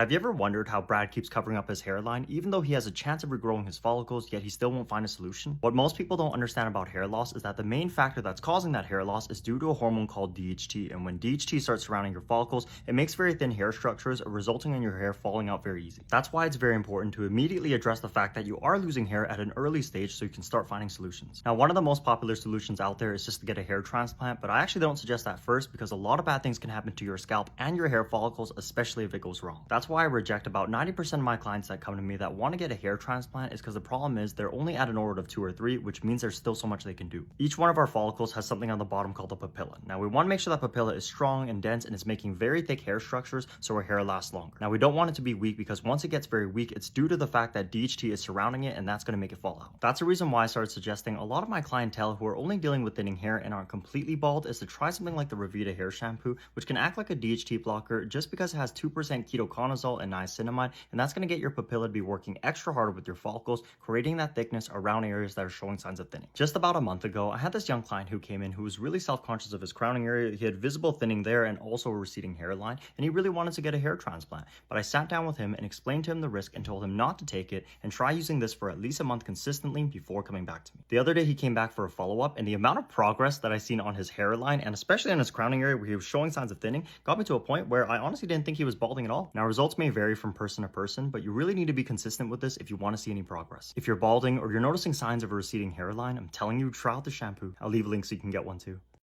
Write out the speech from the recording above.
Have you ever wondered how Brad keeps covering up his hairline even though he has a chance of regrowing his follicles, yet he still won't find a solution? What most people don't understand about hair loss is that the main factor that's causing that hair loss is due to a hormone called DHT, and when DHT starts surrounding your follicles, it makes very thin hair structures, resulting in your hair falling out very easy. That's why it's very important to immediately address the fact that you are losing hair at an early stage so you can start finding solutions. Now, one of the most popular solutions out there is just to get a hair transplant, but I actually don't suggest that first because a lot of bad things can happen to your scalp and your hair follicles, especially if it goes wrong. That's why I reject about 90% of my clients that come to me that want to get a hair transplant is because the problem is they're only at an orbit of 2 or 3, which means there's still so much they can do. Each one of our follicles has something on the bottom called the papilla. Now we want to make sure that papilla is strong and dense and is making very thick hair structures so our hair lasts longer. Now we don't want it to be weak because once it gets very weak, it's due to the fact that DHT is surrounding it and that's going to make it fall out. That's the reason why I started suggesting a lot of my clientele who are only dealing with thinning hair and aren't completely bald is to try something like the Revita hair shampoo, which can act like a DHT blocker just because it has 2% ketoconazole and niacinamide, and that's going to get your papilla to be working extra hard with your follicles, creating that thickness around areas that are showing signs of thinning. Just about a month ago, I had this young client who came in who was really self-conscious of his crowning area. He had visible thinning there and also a receding hairline, and he really wanted to get a hair transplant. But I sat down with him and explained to him the risk and told him not to take it and try using this for at least a month consistently before coming back to me. The other day, he came back for a follow-up, and the amount of progress that I seen on his hairline and especially on his crowning area where he was showing signs of thinning got me to a point where I honestly didn't think he was balding at all. Now, results may vary from person to person, but you really need to be consistent with this if you want to see any progress. If you're balding or you're noticing signs of a receding hairline, I'm telling you, try out the shampoo. I'll leave a link so you can get one too.